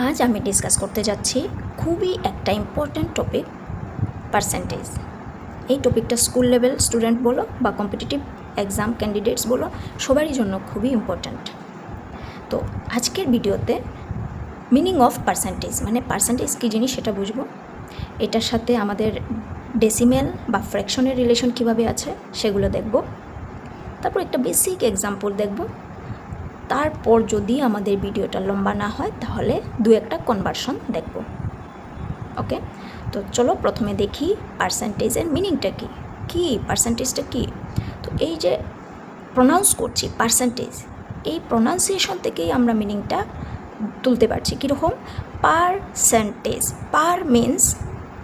আজ আমি ডিসকাস করতে যাচ্ছি খুবই একটা ইম্পর্ট্যান্ট টপিক, পার্সেন্টেজ। এই টপিকটা স্কুল লেভেল স্টুডেন্ট বলো বা কম্পিটিটিভ এক্সাম ক্যান্ডিডেটস বলো, সবারই জন্য খুবই ইম্পর্ট্যান্ট। তো আজকের ভিডিওতে মিনিং অফ পার্সেন্টেজ মানে পার্সেন্টেজ কী জিনিস সেটা বুঝবো, এটার সাথে আমাদের ডেসিমেল বা ফ্র্যাকশনের রিলেশন কীভাবে আছে সেগুলো দেখব, তারপর একটা বেসিক এক্সাম্পল দেখব, তারপর যদি আমাদের ভিডিওটা লম্বা না হয় তাহলে দু একটা কনভার্সন দেখব। ওকে, তো চলো প্রথমে দেখি পার্সেন্টেজের মিনিংটা কী কী পার্সেন্টেজটা কী। তো এই যে প্রনাউন্স করছি পার্সেন্টেজ, এই প্রনাউন্সিয়েশন থেকেই আমরা মিনিংটা তুলতে পারছি। কীরকম? পারসেন্টেজ, পার মিন্স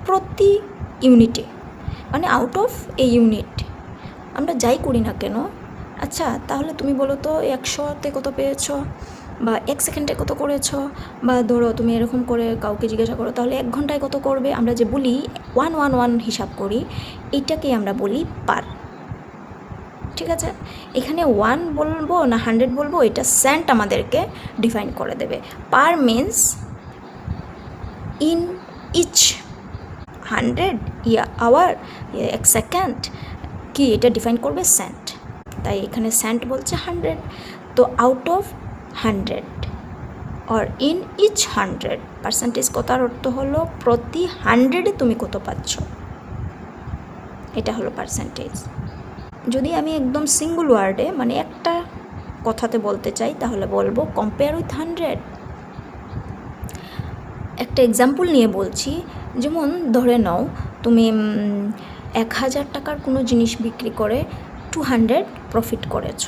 প্রতি ইউনিটে, মানে আউট অফ এ ইউনিট। আমরা যাই করি না কেন, আচ্ছা তাহলে তুমি বলো তো 100তে কত পেয়েছো বা 1 সেকেন্ডে কত করেছো, বা ধরো তুমি এরকম করে কাউকে জিজ্ঞাসা করো তাহলে 1 ঘন্টায় কত করবে। আমরা যে বলি 111 হিসাব করি, এইটাকেই আমরা বলি পার। ঠিক আছে, এখানে 1 বলবো না 100 বলবো, এটা সেন্ট আমাদেরকে ডিফাইন করে দেবে। পার মিন্স ইন ইচ 100 ইয়া আওয়ার 1 সেকেন্ড, কি এটা ডিফাইন করবে সেন্ট। তাই এখানে সেন্ট বলছে 100, তো out of 100 or in each 100, percentage কথার অর্থ হলো প্রতি 100-এ তুমি কত পাচ্ছ, এটা হলো পার্সেন্টেজ। যদি আমি একদম সিঙ্গল ওয়ার্ডে মানে একটা কথাতে বলতে চাই তাহলে বলবো কম্পেয়ার উইথ 100। একটা এক্সাম্পল নিয়ে বলছি, যেমন ধরে নাও তুমি 1000 টাকার কোনো জিনিস বিক্রি করে 200 প্রফিট করেছ।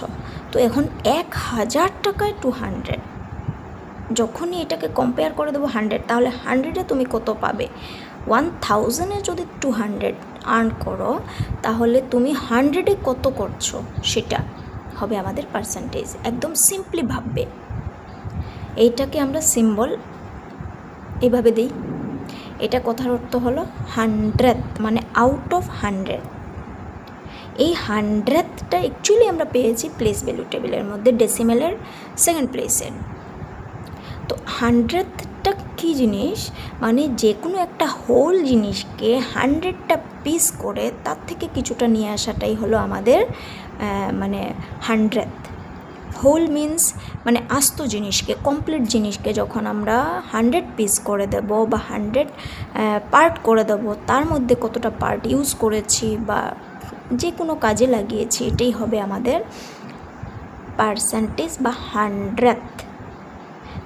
তো এখন 1000 টাকায় 200, যখনই এটাকে কম্পেয়ার করে দেবো 100, তাহলে 100-এ তুমি কত পাবে? 1000-এ যদি 200 আর্ন করো তাহলে তুমি 100-এ কত করছো সেটা হবে আমাদের পার্সেন্টেজ। একদম সিম্পলি ভাববে, এইটাকে আমরা সিম্বল এভাবে দিই। এটা কথার অর্থ হলো 100 মানে আউট অফ 100। এই 100টা অ্যাকচুয়ালি আমরা পেয়েছি প্লেস ভ্যালু টেবিলের মধ্যে ডেসিমেলের সেকেন্ড প্লেসের। তো 100টা কী জিনিস, মানে যে কোনো একটা হোল জিনিসকে 100টা পিস করে তার থেকে কিছুটা নিয়ে আসাটাই হলো আমাদের মানে 100th। হোল মিন্স মানে আস্ত জিনিসকে, কমপ্লিট জিনিসকে যখন আমরা 100 পিস করে দেব বা 100 পার্ট করে দেব, তার মধ্যে কতটা পার্ট ইউজ করেছি বা যে কোনো কাজে লাগিয়েছি, এটাই হবে আমাদের পার্সেন্টেজ বা 100th।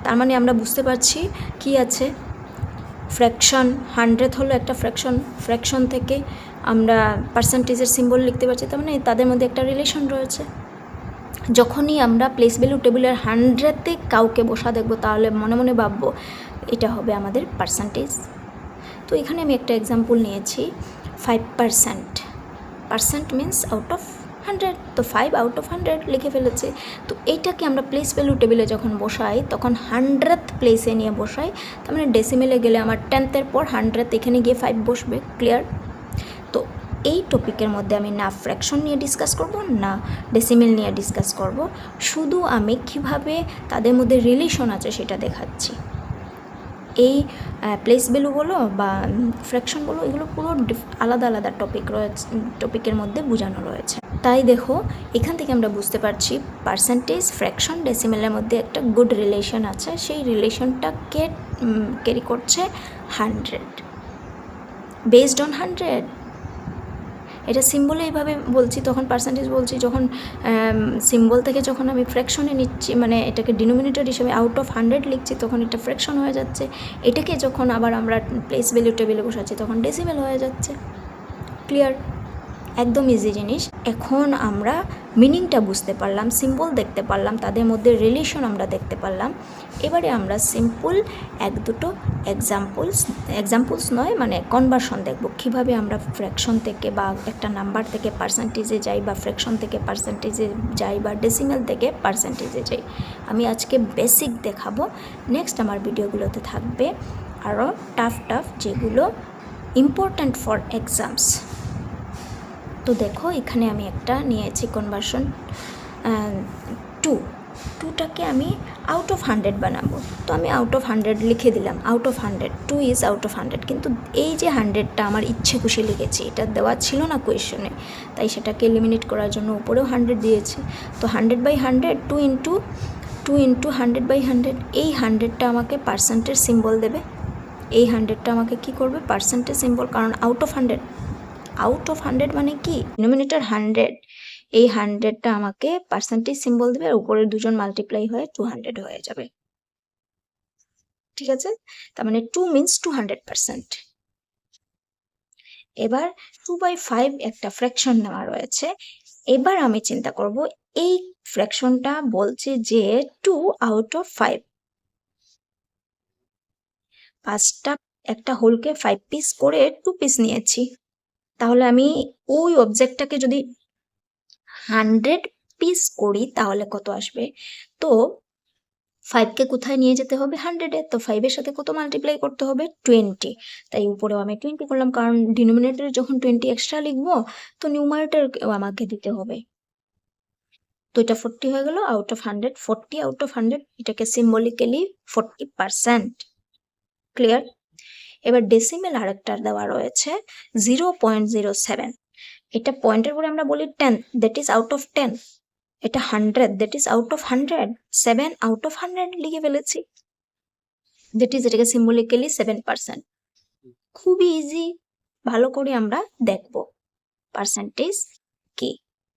তার মানে আমরা বুঝতে পারছি কি আছে, ফ্র্যাকশন। 100th হলো একটা ফ্র্যাকশন, ফ্র্যাকশন থেকে আমরা পার্সেন্টেজের সিম্বল লিখতে পারছি, তার মানে তাদের মধ্যে একটা রিলেশন রয়েছে। যখনই আমরা প্লেস ভ্যালু টেবিলের 100তে কাউকে বসা দেখব তাহলে মনে মনে ভাববো এটা হবে আমাদের পার্সেন্টেজ। তো এখানে আমি একটা এক্সাম্পল নিয়েছি 5%, পার্সেন্ট মিন্স আউট অফ 100, তো 5 আউট অফ 100 লিখে ফেলেছে। তো এইটাকে আমরা প্লেস ভ্যালু টেবিলে যখন বসাই তখন 100th প্লেসে নিয়ে বসাই, তার মানে ডেসিমেলে গেলে আমার 10th-এর পর 100th, এখানে গিয়ে 5 বসবে। ক্লিয়ার? তো এই টপিকের মধ্যে আমি না ফ্র্যাকশন নিয়ে ডিসকাস করব না ডেসিমেল নিয়ে ডিসকাস করব, শুধু আমি কিভাবে তাদের মধ্যে রিলেশন আছে সেটা দেখাচ্ছি। এই প্লেস ভ্যালু বলো বা ফ্র্যাকশন বলো, এগুলো পুরো আলাদা আলাদা টপিক রয়েছে, টপিকের মধ্যে বোঝানো রয়েছে। তাই দেখো এখান থেকে আমরা বুঝতে পারছি পার্সেন্টেজ, ফ্র্যাকশন, ডেসিমেলের মধ্যে একটা গুড রিলেশন আছে। সেই রিলেশনটাকে ক্যারি করছে 100, বেসড অন 100। এটা সিম্বলে এইভাবে বলছি, তখন পার্সেন্টেজ বলছি, যখন সিম্বল থেকে যখন আমি ফ্র্যাকশনে নিচ্ছি মানে এটাকে ডিনোমিনেটর হিসেবে আউট অফ 100 লিখছি তখন এটা ফ্র্যাকশন হয়ে যাচ্ছে। এটাকে যখন আবার আমরা প্লেস ভ্যালু টেবিলে বসাচ্ছি তখন ডেসিমেল হয়ে যাচ্ছে। ক্লিয়ার? একদম ইজি জিনিস। এখন আমরা মিনিংটা বুঝতে পারলাম, সিম্বল দেখতে পারলাম, তাদের মধ্যে রিলেশন আমরা দেখতে পারলাম। এবারে আমরা সিম্পল এক দুটো এক্সাম্পলস নয় মানে কনভার্সন দেখব, কীভাবে আমরা ফ্র্যাকশন থেকে বা একটা নাম্বার থেকে পার্সেন্টেজে যাই বা ফ্র্যাকশন থেকে পার্সেন্টেজে যাই বা ডেসিমেল থেকে পার্সেন্টেজে যাই। আমি আজকে বেসিক দেখাবো, নেক্সট আমার ভিডিওগুলোতে থাকবে আরও টাফ যেগুলো ইম্পর্ট্যান্ট ফর এক্সামস। তো দেখো এখানে আমি একটা নিয়েছি কনভার্সন 2, 2টাকে আমি আউট অফ 100 বানাবো, তো আমি আউট অফ 100 লিখে দিলাম, out of 100, 2 is out of 100। কিন্তু এই যে 100টা আমার ইচ্ছে খুশি লিখেছি, এটা দেওয়া ছিল না কোয়েশনে, তাই সেটাকে এলিমিনেট করার জন্য উপরেও 100 দিয়েছি। তো 100/100, 2 ইন্টু 100/100, এই 100টা আমাকে পার্সেন্টের সিম্বল দেবে। এই 100টা আমাকে কি করবে, পার্সেন্টের সিম্বল, কারণ আউট অফ 100 মানে কি, ডিনোমিনেটর 100, এই 100টা আমাকে পার্সেন্টেজ সিম্বল দেবে, আর উপরের দুজন মাল্টিপ্লাই হয়ে 200 হয়ে যাবে। ঠিক আছে, তার মানে 2 মিনস 200%। এবার 2/5 একটা ফ্র্যাকশন নেওয়া রয়েছে। এবার আমি চিন্তা করব, এই ফ্র্যাকশনটা বলছে যে 2 আউট অফ 5, একটা হোলকে 5 পিস করে 2 পিস নিয়েছি। তাহলে আমি ওই অবজেক্টটাকে যদি 100 পিস করি তাহলে কত আসবে? তো 5কে কোথায় নিয়ে যেতে হবে, 100-এ। তো 5-এর সাথে কত মাল্টিপ্লাই করতে হবে, 20। তাই উপরেও আমি 20 করলাম, কারণ ডিনোমিনেটরে যখন 20 এক্সট্রা লিখবো তো নিউমারেটরকেও আমাকে দিতে হবে। তো এটা 40 হয়ে গেল, আউট অফ 100, 40 আউট অফ 100, এটাকে সিম্বলিক্যালি 40%। ক্লিয়ার? এবার ডেসিমেল আরেকটা দেওয়া রয়েছে 0.07। এটা পয়েন্টের পরে আমরা বলি 10, দ্যাট ইজ আউট অফ 10। এটা 100, that is out of 100, 7 out of 100 লিখে ফেলেছি, দ্যাট ইজ এটাকে সিম্বলিক্যালি 7%। খুবই ইজি, ভালো করে আমরা দেখব পার্সেন্টেজ